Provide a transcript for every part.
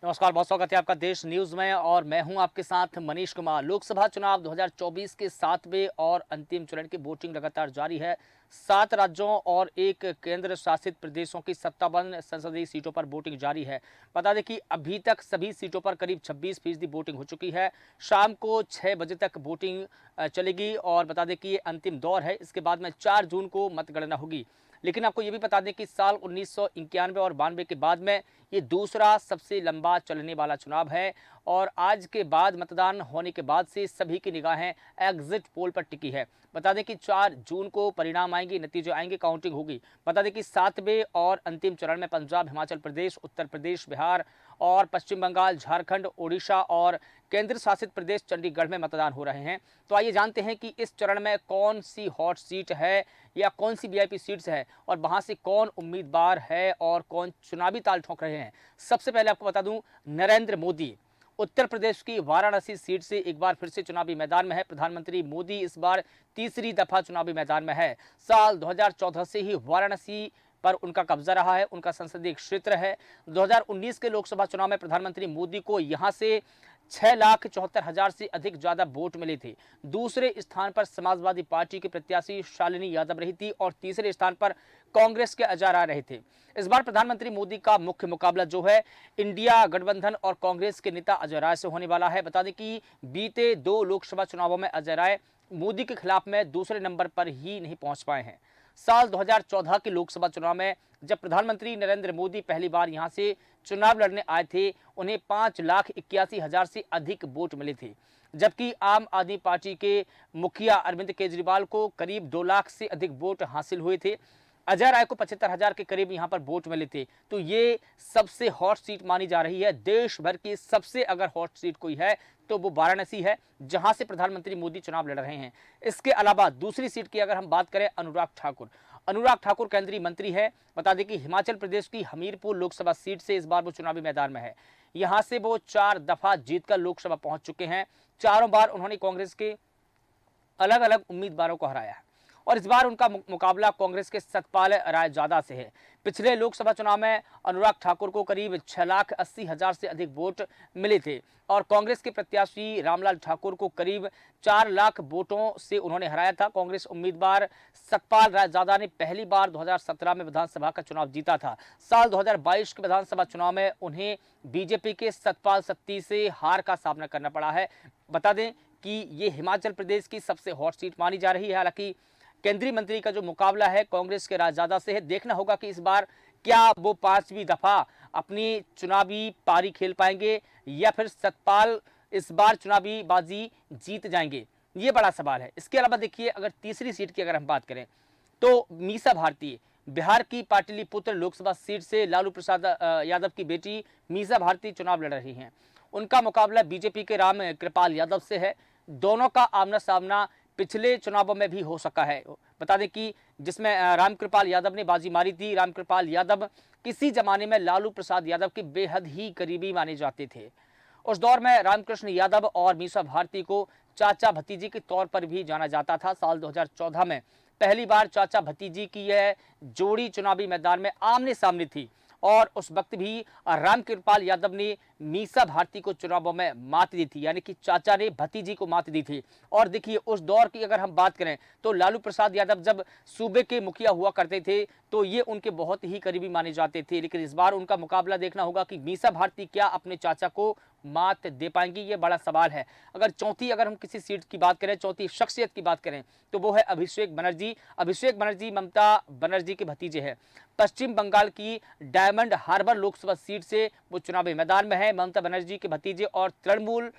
नमस्कार, बहुत स्वागत है आपका देश न्यूज में और मैं हूं आपके साथ मनीष कुमार। लोकसभा चुनाव 2024 के 7वें और अंतिम चरण की वोटिंग लगातार जारी है। 7 राज्यों और एक केंद्र शासित प्रदेशों की 57 संसदीय सीटों पर वोटिंग जारी है। बता दें कि अभी तक सभी सीटों पर करीब 26% वोटिंग हो चुकी है। शाम को 6 बजे तक वोटिंग चलेगी और बता दें कि ये अंतिम दौर है। इसके बाद में 4 जून को मतगणना होगी। लेकिन आपको ये भी बता दें कि साल 1991 और 92 के बाद में ये दूसरा सबसे लंबा चलने वाला चुनाव है और आज के बाद मतदान होने के बाद से सभी की निगाहें एग्जिट पोल पर टिकी है। बता दें कि 4 जून को परिणाम आएंगे, नतीजे आएंगे, काउंटिंग होगी। बता दें कि 7वें और अंतिम चरण में पंजाब, हिमाचल प्रदेश, उत्तर प्रदेश, बिहार और पश्चिम बंगाल, झारखंड, ओडिशा और केंद्र शासित प्रदेश चंडीगढ़ में मतदान हो रहे हैं। तो आइए जानते हैं कि इस चरण में कौन सी हॉट सीट है या कौन सी वीआईपी सीट्स है और वहां से कौन उम्मीदवार है और कौन चुनावी ताल ठोक रहे हैं। सबसे पहले आपको बता दूं, नरेंद्र मोदी उत्तर प्रदेश की वाराणसी सीट से एक बार फिर से चुनावी मैदान में है। प्रधानमंत्री मोदी इस बार तीसरी दफा चुनावी मैदान में है। साल 2014 से ही वाराणसी पर उनका कब्जा रहा है, उनका संसदीय क्षेत्र है। 2019 के लोकसभा चुनाव में प्रधानमंत्री मोदी को यहां से 6,74,000 से अधिक ज्यादा वोट मिले थे। दूसरे स्थान पर समाजवादी पार्टी के प्रत्याशी शालिनी यादव रही थी और तीसरे स्थान पर कांग्रेस के अजय राय रहे थे। इस बार प्रधानमंत्री मोदी का मुख्य मुकाबला जो है इंडिया गठबंधन और कांग्रेस के नेता अजय राय से होने वाला है। बता दें कि बीते 2 लोकसभा चुनावों में अजय राय मोदी के खिलाफ में दूसरे नंबर पर ही नहीं पहुंच पाए हैं। साल 2014 के लोकसभा चुनाव में जब प्रधानमंत्री नरेंद्र मोदी पहली बार यहां से चुनाव लड़ने आए थे, उन्हें 5,81,000 से अधिक वोट मिले थे, जबकि आम आदमी पार्टी के मुखिया अरविंद केजरीवाल को करीब 2 लाख से अधिक वोट हासिल हुए थे। अजय राय को 75,000 के करीब यहां पर वोट मिले थे। तो ये सबसे हॉट सीट मानी जा रही है। देश भर की सबसे अगर हॉट सीट कोई है तो वो वाराणसी है, जहां से प्रधानमंत्री मोदी चुनाव लड़ रहे हैं। इसके अलावा दूसरी सीट की अगर हम बात करें, अनुराग ठाकुर केंद्रीय मंत्री है। बता दें कि हिमाचल प्रदेश की हमीरपुर लोकसभा सीट से इस बार वो चुनावी मैदान में है। यहां से वो 4 दफा जीतकर लोकसभा पहुंच चुके हैं। चारों बार उन्होंने कांग्रेस के अलग अलग उम्मीदवारों को हराया है और इस बार उनका मुकाबला कांग्रेस के सतपाल रायजादा से है। पिछले लोकसभा चुनाव में अनुराग ठाकुर को करीब 6,80,000 से अधिक वोट मिले थे और कांग्रेस के प्रत्याशी रामलाल ठाकुर को करीब 4 लाख वोटों से उन्होंने हराया था। कांग्रेस उम्मीदवार सतपाल रायजादा ने पहली बार 2017 में विधानसभा का चुनाव जीता था। साल 2022 के विधानसभा चुनाव में उन्हें बीजेपी के सतपाल सत्ती से हार का सामना करना पड़ा है। बता दें कि ये हिमाचल प्रदेश की सबसे हॉट सीट मानी जा रही है। हालांकि केंद्रीय मंत्री का जो मुकाबला है कांग्रेस के रायजादा से है। देखना होगा कि इस बार क्या वो 5वीं दफा अपनी चुनावी पारी खेल पाएंगे या फिर सतपाल इस बार चुनावी बाजी जीत जाएंगे, ये बड़ा सवाल है। इसके अलावा देखिए, अगर तीसरी सीट की अगर हम बात करें तो मीसा भारती बिहार की पाटलिपुत्र लोकसभा सीट से लालू प्रसाद यादव की बेटी मीसा भारती चुनाव लड़ रही हैं। उनका मुकाबला बीजेपी के राम कृपाल यादव से है। दोनों का आमना सामना पिछले चुनावों में भी हो सका है। बता दें कि जिसमें रामकृपाल यादव ने बाजी मारी थी। रामकृपाल यादव किसी जमाने में लालू प्रसाद यादव के बेहद ही करीबी माने जाते थे। उस दौर में रामकृष्ण यादव और मीसा भारती को चाचा भतीजी के तौर पर भी जाना जाता था। साल 2014 में पहली बार चाचा भतीजी की यह जोड़ी चुनावी मैदान में आमने सामने थी और उस वक्त भी रामकृपाल यादव ने मीसा भारती को चुनावों में मात दी थी, यानी कि चाचा ने भतीजी को मात दी थी। और देखिए, उस दौर की अगर हम बात करें तो लालू प्रसाद यादव जब सूबे के मुखिया हुआ करते थे तो ये उनके बहुत ही करीबी माने जाते थे। लेकिन इस बार उनका मुकाबला देखना होगा कि मीसा भारती क्या अपने चाचा को मात दे पाएंगी, ये बड़ा सवाल है। अगर हम किसी सीट की बात करें, चौथी शख्सियत की बात करें तो वो है अभिषेक बनर्जी। अभिषेक बनर्जी ममता बनर्जी के भतीजे हैं। पश्चिम बंगाल की डायमंड हार्बर लोकसभा सीट से वो चुनावी मैदान में है। ममता बनर्जी के भतीजे और तृणमूल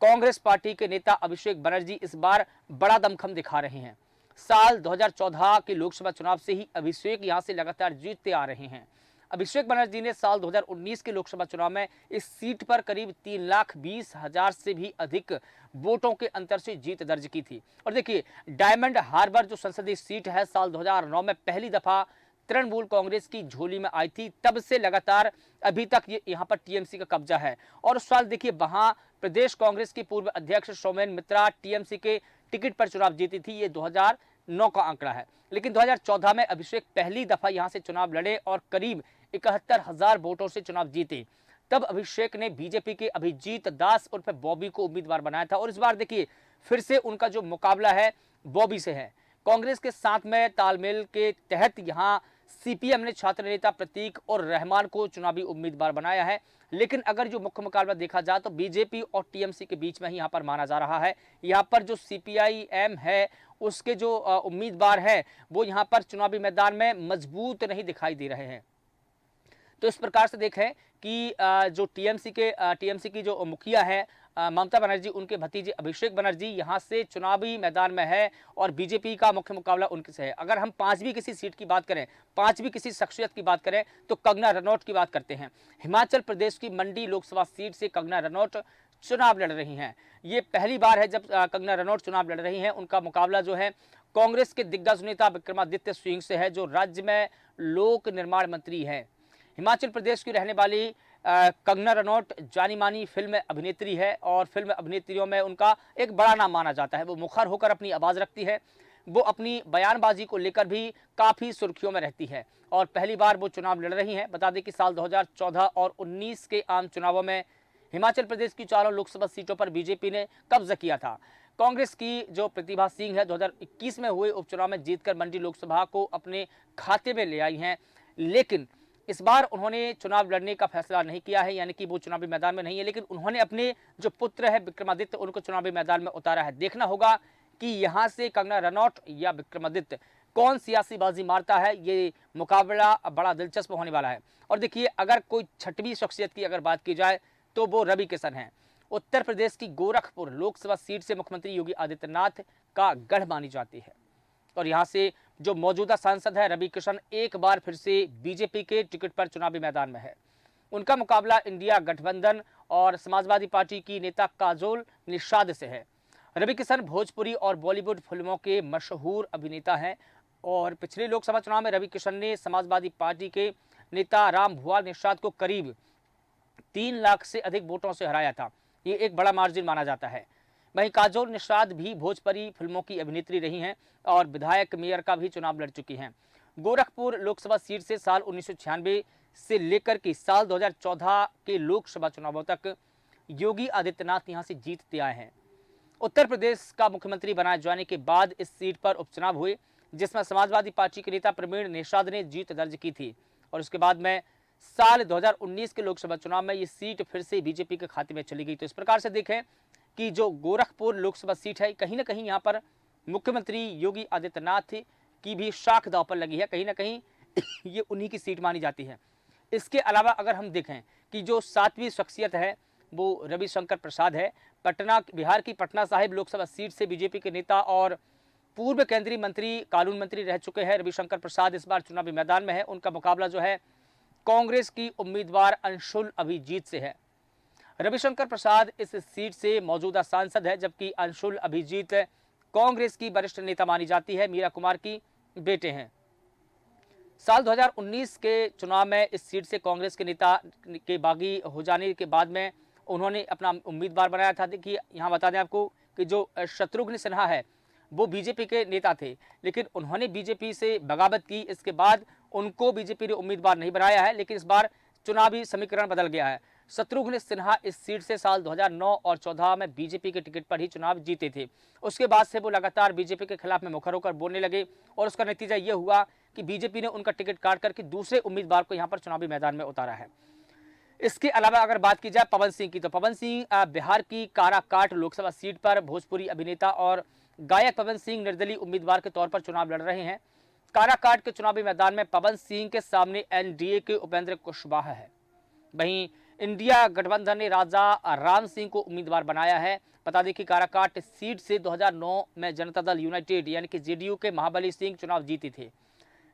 कांग्रेस पार्टी के नेता अभिषेक बनर्जी इस बार बड़ा दमखम दिखा रहे हैं। साल 2014 के लोकसभा चुनाव से ही अभिषेक यहां से लगातार जीतते आ रहे हैं। अभिषेक बनर्जी ने साल 2019 के लोकसभा चुनाव में इस सीट पर करीब 3,20,000 से भी अधिक वोटों के अंतर से जीत दर्ज की थी। और देखिए, डायमंड हार्बर जो संसदीय सीट है, साल 2009 में पहली दफा तृणमूल कांग्रेस की झोली में आई थी। तब से लगातार अभी तक ये यहाँ पर टीएमसी का कब्जा है। और उस साल देखिए, वहां प्रदेश कांग्रेस की पूर्व अध्यक्ष सौमेन मित्रा टीएमसी के टिकट पर चुनाव जीती थी। ये 2009 का आंकड़ा है। लेकिन 2014 में अभिषेक पहली दफा यहां से चुनाव लड़े और करीब 71,000 वोटों से चुनाव जीते। तब अभिषेक ने बीजेपी के अभिजीत दास उर्फ बॉबी को उम्मीदवार बनाया था और इस बार देखिए फिर से उनका जो मुकाबला है बॉबी से है। कांग्रेस के साथ में तालमेल के तहत यहां सीपीएम ने छात्र नेता प्रतीक और रहमान को चुनावी उम्मीदवार बनाया है, लेकिन अगर जो मुख्य मुकाबला देखा जाए तो बीजेपी और टीएमसी के बीच में ही यहां पर माना जा रहा है। यहां पर जो सीपीआईएम है उसके जो उम्मीदवार है वो यहां पर चुनावी मैदान में मजबूत नहीं दिखाई दे रहे हैं। तो इस प्रकार से देखें कि जो टीएमसी की जो मुखिया है ममता बनर्जी, उनके भतीजे अभिषेक बनर्जी यहां से चुनावी मैदान में है और बीजेपी का मुख्य मुकाबला उनके से है। अगर हम पांचवी किसी सीट की बात करें, पांचवी किसी शख्सियत की बात करें तो कंगना रनौत की बात करते हैं। हिमाचल प्रदेश की मंडी लोकसभा सीट से कंगना रनौत चुनाव लड़ रही हैं। ये पहली बार है जब कंगना रनौत चुनाव लड़ रही हैं। उनका मुकाबला जो है कांग्रेस के दिग्गज नेता विक्रमादित्य सिंह से है, जो राज्य में लोक निर्माण मंत्री हैं। हिमाचल प्रदेश की रहने वाली कंगना रनौत जानी मानी फिल्म अभिनेत्री है और फिल्म अभिनेत्रियों में उनका एक बड़ा नाम माना जाता है। वो मुखर होकर अपनी आवाज़ रखती है, वो अपनी बयानबाजी को लेकर भी काफ़ी सुर्खियों में रहती है और पहली बार वो चुनाव लड़ रही हैं। बता दें कि साल 2014 और 19 के आम चुनावों में हिमाचल प्रदेश की चारों लोकसभा सीटों पर बीजेपी ने कब्जा किया था। कांग्रेस की जो प्रतिभा सिंह है 2021 में हुए उपचुनाव में जीतकर मंडी लोकसभा को अपने खाते में ले आई हैं, लेकिन इस बार उन्होंने चुनाव लड़ने का फैसला नहीं किया है, यानी कि वो चुनावी मैदान में नहीं है, लेकिन उन्होंने अपने जो पुत्र है विक्रमादित्य उनको चुनावी मैदान में उतारा है। देखना होगा कि यहां से कंगना रनौत या विक्रमादित्य कौन सियासी बाजी मारता है। ये मुकाबला बड़ा दिलचस्प होने वाला है। और देखिए, अगर कोई छठवीं शख्सियत की अगर बात की जाए तो वो रवि किशन है। उत्तर प्रदेश की गोरखपुर लोकसभा सीट से मुख्यमंत्री योगी आदित्यनाथ का गढ़ मानी जाती है और यहाँ से जो मौजूदा सांसद है रवि किशन एक बार फिर से बीजेपी के टिकट पर चुनावी मैदान में है। उनका मुकाबला इंडिया गठबंधन और समाजवादी पार्टी की नेता काजोल निषाद से है। रवि किशन भोजपुरी और बॉलीवुड फिल्मों के मशहूर अभिनेता हैं और पिछले लोकसभा चुनाव में रवि किशन ने समाजवादी पार्टी के नेता राम भुआल निषाद को करीब 3 लाख से अधिक वोटों से हराया था। ये एक बड़ा मार्जिन माना जाता है। वहीं काजोल निषाद भी भोजपुरी फिल्मों की अभिनेत्री रही हैं और विधायक मेयर का भी चुनाव लड़ चुकी हैं। गोरखपुर लोकसभा सीट से साल 1996 से लेकर के साल 2014 के लोकसभा चुनावों तक योगी आदित्यनाथ यहां से जीतते आए हैं। उत्तर प्रदेश का मुख्यमंत्री बनाए जाने के बाद इस सीट पर उपचुनाव हुए, जिसमें समाजवादी पार्टी के नेता प्रवीण निषाद ने जीत दर्ज की थी और उसके बाद में साल 2019 के लोकसभा चुनाव में ये सीट फिर से बीजेपी के खाते में चली गई। तो इस प्रकार से देखें कि जो गोरखपुर लोकसभा सीट है कहीं ना कहीं यहाँ पर मुख्यमंत्री योगी आदित्यनाथ की भी शाख दांव पर लगी है। कहीं ना कहीं ये उन्हीं की सीट मानी जाती है। इसके अलावा अगर हम देखें कि जो 7वीं शख्सियत है वो रविशंकर प्रसाद है। बिहार की पटना साहिब लोकसभा सीट से बीजेपी के नेता और पूर्व केंद्रीय मंत्री, कानून मंत्री रह चुके हैं रविशंकर प्रसाद इस बार चुनावी मैदान में है। उनका मुकाबला जो है कांग्रेस की उम्मीदवार अंशुल अभिजीत से है। रविशंकर प्रसाद इस सीट से मौजूदा सांसद है, जबकि अंशुल अभिजीत कांग्रेस की वरिष्ठ नेता मानी जाती है, मीरा कुमार की बेटे हैं। साल 2019 के चुनाव में इस सीट से कांग्रेस के नेता के बागी हो जाने के बाद में उन्होंने अपना उम्मीदवार बनाया था। देखिए, यहाँ बता दें आपको कि जो शत्रुघ्न सिन्हा है वो बीजेपी के नेता थे, लेकिन उन्होंने बीजेपी से बगावत की। इसके बाद उनको बीजेपी ने उम्मीदवार नहीं बनाया है, लेकिन इस बार चुनावी समीकरण बदल गया है। शत्रुघ्न सिन्हा इस सीट से साल 2009 और 14 में बीजेपी के टिकट पर ही चुनाव जीते थे। उसके बाद से वो लगातार बीजेपी के खिलाफ में मुखर होकर बोलने लगे और उसका नतीजा ये हुआ कि बीजेपी ने उनका टिकट काट करके दूसरे उम्मीदवार को यहाँ पर चुनावी मैदान में उतारा है। इसके अलावा अगर बात की जाए पवन सिंह की, तो पवन सिंह बिहार की काराकाट लोकसभा सीट पर भोजपुरी अभिनेता और गायक पवन सिंह निर्दलीय उम्मीदवार के तौर पर चुनाव लड़ रहे हैं। काराकाट के चुनावी मैदान में पवन सिंह के सामने एनडीए के उपेंद्र कुशवाहा है। वहीं इंडिया गठबंधन ने राजा राम सिंह को उम्मीदवार बनाया है। बता दें कि काराकाट सीट से 2009 में जनता दल यूनाइटेड यानी कि जेडीयू के महाबली सिंह चुनाव जीते थे,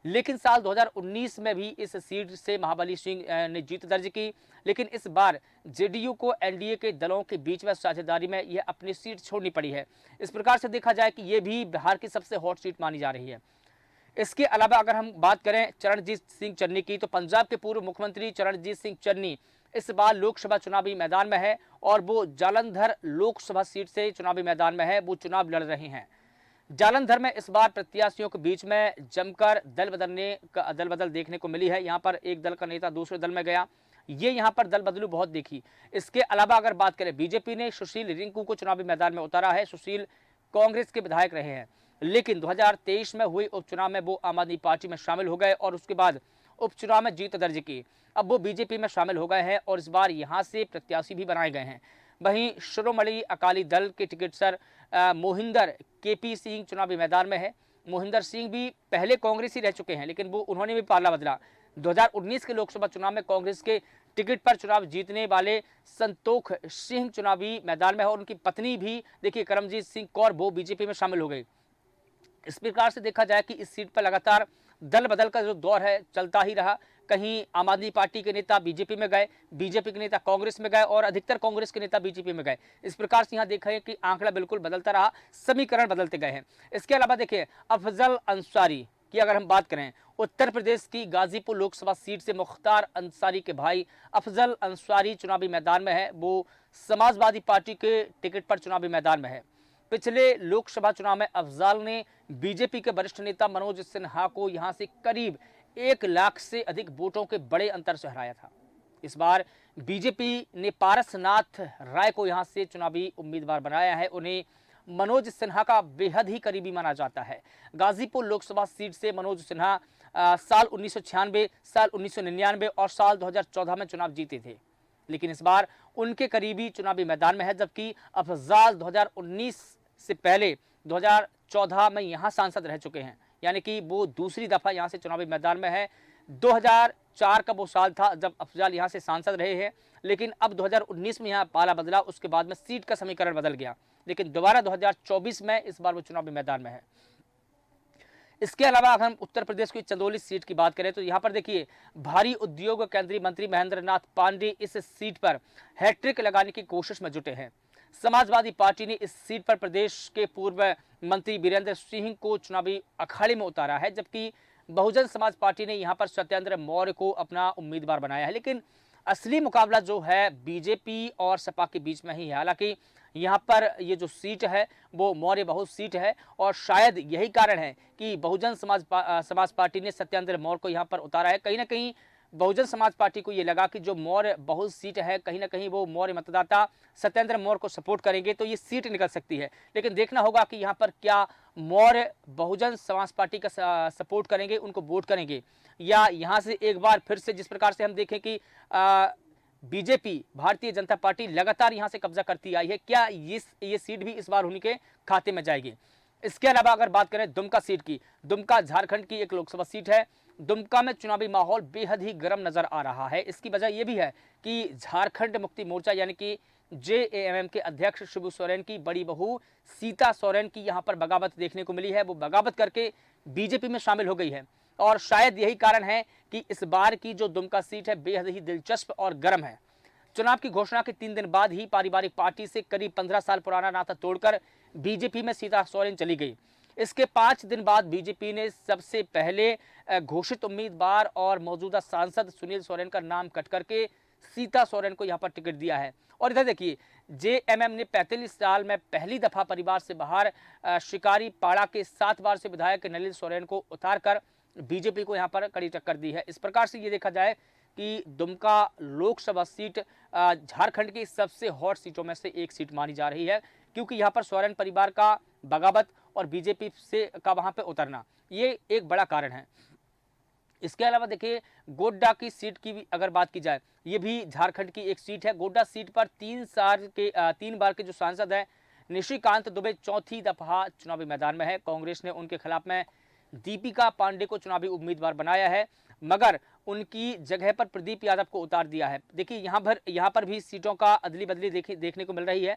लेकिन साल 2019 में भी इस सीट से महाबली सिंह ने जीत दर्ज की। लेकिन इस बार जेडीयू को एनडीए के दलों के बीच में साझेदारी में यह अपनी सीट छोड़नी पड़ी है। इस प्रकार से देखा जाए कि ये भी बिहार की सबसे हॉट सीट मानी जा रही है। इसके अलावा अगर हम बात करें चरणजीत सिंह चन्नी की, तो पंजाब के पूर्व मुख्यमंत्री चरणजीत सिंह चन्नी इस बार लोकसभा चुनावी मैदान में है और वो जालंधर लोकसभा सीट से चुनावी मैदान में है। वो चुनाव लड़ रहे हैं। जालंधर में इस बार प्रत्याशियों के बीच में जमकर दल बदल देखने को मिली है। यहाँ पर एक दल का नेता दूसरे दल में गया, ये यहाँ पर दल बदलू बहुत देखी। इसके अलावा अगर बात करें, बीजेपी ने सुशील रिंकू को चुनावी मैदान में उतारा है। सुशील कांग्रेस के विधायक रहे हैं, लेकिन 2023 में हुए उपचुनाव में वो आम आदमी पार्टी में शामिल हो गए और उसके बाद उपचुनाव में जीत दर्ज की। अब वो बीजेपी में शामिल हो गए हैं और इस बार यहाँ से प्रत्याशी भी बनाए गए हैं। वहीं शिरोमणि अकाली दल के ticket sir Mohinder KP Singh चुनावी मैदान में है। मोहिंदर सिंह भी पहले कांग्रेस ही रह चुके हैं, लेकिन वो उन्होंने भी पाला बदला। 2019 के लोकसभा चुनाव में कांग्रेस के टिकट पर चुनाव जीतने वाले संतोख सिंह चुनावी मैदान में है और उनकी पत्नी भी देखिए करमजीत सिंह कौर, वो बीजेपी में शामिल हो गई। इस प्रकार से देखा जाए कि इस सीट पर लगातार दल बदल का जो दौर है चलता ही रहा। कहीं आम आदमी पार्टी के नेता बीजेपी में गए, बीजेपी के नेता कांग्रेस में गए और अधिकतर कांग्रेस के नेता बीजेपी में गए। इस प्रकार से यहाँ देखा है कि आंकड़ा बिल्कुल बदलता रहा, समीकरण बदलते गए हैं। इसके अलावा देखिए अफजल अंसारी की अगर हम बात करें, उत्तर प्रदेश की गाजीपुर लोकसभा सीट से मुख्तार अंसारी के भाई अफजल अंसारी चुनावी मैदान में है। वो समाजवादी पार्टी के टिकट पर चुनावी मैदान में है। पिछले लोकसभा चुनाव में अफजल ने बीजेपी के वरिष्ठ नेता मनोज सिन्हा को यहां से करीब 1 लाख से अधिक वोटों के बड़े अंतर से हराया था। इस बार बीजेपी ने पारसनाथ राय को यहां से चुनावी उम्मीदवार बनाया है। उन्हें मनोज सिन्हा का बेहद ही करीबी माना जाता है। गाजीपुर लोकसभा सीट से मनोज सिन्हा साल 1996, साल 1999 और साल 2014 में चुनाव जीते थे, लेकिन इस बार उनके करीबी चुनावी मैदान में है। जबकि अफजल 2019 से पहले 2014 में यहां सांसद रह चुके हैं, यानी कि वो दूसरी दफा यहां से चुनावी मैदान में है। 2004 का वो साल था जब अफजल यहां से सांसद रहे हैं, लेकिन अब 2019 में यहां पाला बदला, उसके बाद में सीट का समीकरण बदल गया, लेकिन दोबारा 2024 में इस बार वो चुनावी मैदान में है। इसके अलावा अगर हम उत्तर प्रदेश की चंदौली सीट की बात करें तो यहाँ पर देखिए भारी उद्योग केंद्रीय मंत्री महेंद्र नाथ पांडे इस सीट पर हैट्रिक लगाने की कोशिश में जुटे हैं। समाजवादी पार्टी ने इस सीट पर प्रदेश के पूर्व मंत्री वीरेंद्र सिंह को चुनावी अखाड़े में उतारा है, जबकि बहुजन समाज पार्टी ने यहाँ पर सत्येंद्र मौर्य को अपना उम्मीदवार बनाया है। लेकिन असली मुकाबला जो है बीजेपी और सपा के बीच में ही है। हालांकि यहाँ पर ये जो सीट है वो मौर्य बहु सीट है और शायद यही कारण है कि बहुजन समाज पार्टी ने सत्येंद्र मौर्य को यहाँ पर उतारा है। कहीं ना कहीं बहुजन समाज पार्टी को ये लगा कि जो मौर्य बहु सीट है, कहीं ना कहीं वो मौर्य मतदाता सत्येंद्र मौर्य को सपोर्ट करेंगे तो ये सीट निकल सकती है। लेकिन देखना होगा कि यहाँ पर क्या मौर्य बहुजन समाज पार्टी का सपोर्ट करेंगे, उनको वोट करेंगे, या यहाँ से एक बार फिर से जिस प्रकार से हम देखें कि बीजेपी भारतीय जनता पार्टी लगातार यहां से कब्जा करती आई है, क्या ये सीट भी इस बार उन्हीं के खाते में जाएगी। इसके अलावा अगर बात करें दुमका सीट की, दुमका झारखंड की एक लोकसभा सीट है। दुमका में चुनावी माहौल बेहद ही गर्म नजर आ रहा है। इसकी वजह यह भी है कि झारखंड मुक्ति मोर्चा यानी कि JAMM के अध्यक्ष शिबू सोरेन की बड़ी बहू सीता सोरेन की यहां पर बगावत देखने को मिली है। वो बगावत करके बीजेपी में शामिल हो गई है और शायद यही कारण है कि इस बार की जो दुमका सीट है बेहद ही दिलचस्प और गर्म है। चुनाव की घोषणा के 3 दिन बाद ही पारिवारिक पार्टी से करीब 15 साल पुराना नाता तोड़कर बीजेपी में सीता सोरेन चली गई। इसके 5 दिन बाद बीजेपी ने सबसे पहले घोषित उम्मीदवार और मौजूदा सांसद सुनील सोरेन का नाम कट करके सीता सोरेन को यहां पर टिकट दिया है। और इधर देखिए JMM ने 45 साल में पहली दफा परिवार से बाहर शिकारी पाड़ा के 7 बार से विधायक नलिन सोरेन को उतारकर बीजेपी को यहां पर कड़ी टक्कर दी है। इस प्रकार से ये देखा जाए कि दुमका लोकसभा सीट झारखंड की सबसे हॉट सीटों में से एक सीट मानी जा रही है, क्योंकि यहां पर सोरेन परिवार का बगावत और बीजेपी से का वहां पे उतरना ये एक बड़ा कारण है। इसके अलावा देखिए गोड्डा की सीट की भी अगर बात की जाए, ये भी झारखंड की एक सीट है। गोड्डा सीट पर 3 बार के जो सांसद हैं निशिकांत दुबे चौथी दफा चुनावी मैदान में है। कांग्रेस ने उनके खिलाफ में दीपिका पांडे को चुनावी उम्मीदवार बनाया है, मगर उनकी जगह पर प्रदीप यादव को उतार दिया है। देखिए यहाँ पर भी सीटों का अदली बदली देखने को मिल रही है।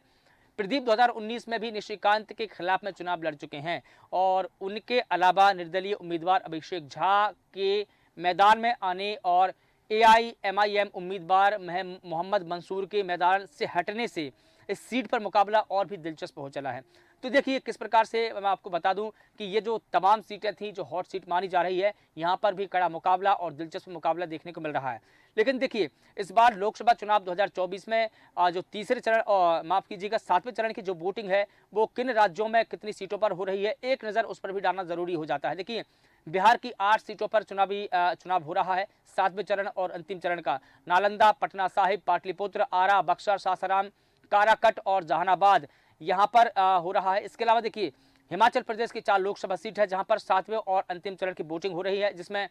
प्रदीप 2019 में भी निशिकांत के खिलाफ में चुनाव लड़ चुके हैं और उनके अलावा निर्दलीय उम्मीदवार अभिषेक झा के मैदान में आने और AIMIM उम्मीदवार मोहम्मद मंसूर के मैदान से हटने से इस सीट पर मुकाबला और भी दिलचस्प हो चला है। तो देखिए किस प्रकार से मैं आपको बता दूं कि ये जो तमाम सीटें थी जो हॉट सीट मानी जा रही है, यहाँ पर भी कड़ा मुकाबला और दिलचस्प मुकाबला देखने को मिल रहा है। लेकिन देखिए इस बार लोकसभा चुनाव 2024 में जो तीसरे चरण और माफ कीजिएगा 7वें चरण की जो वोटिंग है वो किन राज्यों में कितनी सीटों पर हो रही है, एक नज़र उस पर भी डालना जरूरी हो जाता है। देखिए बिहार की 8 सीटों पर चुनाव हो रहा है। 7वें चरण और अंतिम चरण का नालंदा, पटना साहिब, पाटलिपुत्र, आरा, बक्सर, सासाराम, काराकट और जहानाबाद यहाँ पर हो रहा है। इसके अलावा देखिए हिमाचल प्रदेश की 4 लोकसभा सीट है जहां पर 7वें और अंतिम चरण की वोटिंग हो रही है, जिसमें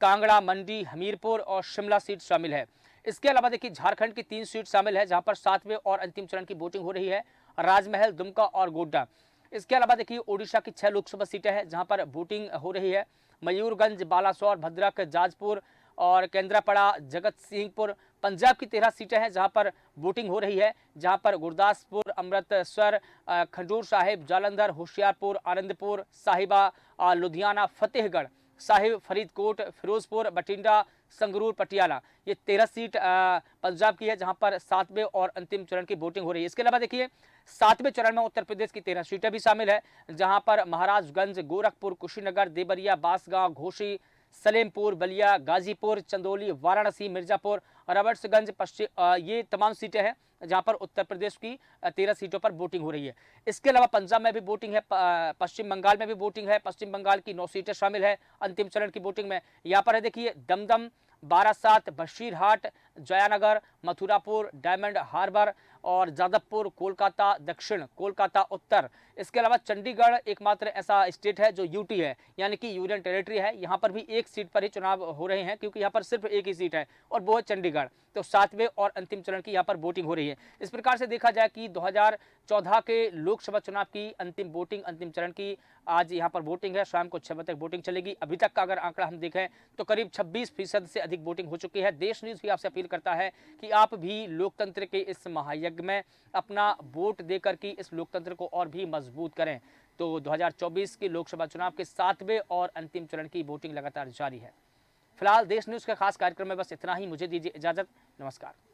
कांगड़ा, मंडी, हमीरपुर और शिमला सीट शामिल है। इसके अलावा देखिए झारखंड की 3 सीट शामिल है जहां पर 7वें और अंतिम चरण की वोटिंग हो रही है, राजमहल, दुमका और गोड्डा। इसके अलावा देखिए ओडिशा की 6 लोकसभा सीटें हैं जहां पर वोटिंग हो रही है, मयूरगंज, बालासोर, भद्रक, जाजपुर और केंद्रापड़ा, जगत सिंहपुर। पंजाब की 13 सीटें हैं जहां पर वोटिंग हो रही है, जहां पर गुरदासपुर, अमृतसर, खडूर साहिब, जालंधर, होशियारपुर, आनंदपुर, साहिबा, लुधियाना, फतेहगढ़ साहिब, फरीदकोट, फिरोजपुर, बठिंडा, संगरूर, पटियाला, ये 13 सीट पंजाब की है जहां पर 7वें और अंतिम चरण की वोटिंग हो रही है। इसके अलावा देखिए 7वें चरण में उत्तर प्रदेश की 13 सीटें भी शामिल है जहां पर महाराजगंज, गोरखपुर, कुशीनगर, देवरिया, बांसगांव, घोसी, सलेमपुर, बलिया, गाजीपुर, चंदौली, वाराणसी, मिर्जापुर, रबर्ट्सगंज, ये तमाम सीटें हैं जहां पर उत्तर प्रदेश की 13 सीटों पर वोटिंग हो रही है। इसके अलावा पंजाब में भी वोटिंग है, पश्चिम बंगाल में भी वोटिंग है। पश्चिम बंगाल की 9 सीटें शामिल है अंतिम चरण की वोटिंग में। यहाँ पर है देखिए दमदम, बारासात, बशीरहाट, जयानगर, मथुरापुर, डायमंड हार्बर और जादवपुर, कोलकाता दक्षिण, कोलकाता उत्तर। इसके अलावा चंडीगढ़ एकमात्र ऐसा स्टेट है जो यूटी है, यानी कि यूनियन टेरिटरी है। यहाँ पर भी एक सीट पर ही चुनाव हो रहे हैं क्योंकि यहाँ पर सिर्फ एक ही सीट है और वो है चंडीगढ़। तो 7वें और अंतिम चरण की यहाँ पर वोटिंग हो रही है। इस प्रकार से देखा जाए कि 2014 के लोकसभा चुनाव की अंतिम वोटिंग, अंतिम चरण की आज यहाँ पर वोटिंग है। शाम को 6 बजे तक वोटिंग चलेगी। अभी तक का अगर आंकड़ा हम देखें तो करीब 26% से अधिक वोटिंग हो चुकी है। देश न्यूज़ भी आपसे अपील करता है कि आप भी लोकतंत्र के इस महायज्ञ में अपना वोट देकर के इस लोकतंत्र को और भी मजबूत करें। तो 2024 के लोकसभा चुनाव के 7वें और अंतिम चरण की वोटिंग लगातार जारी है। फिलहाल देश न्यूज़ के खास कार्यक्रम में बस इतना ही। मुझे दीजिए इजाजत। नमस्कार।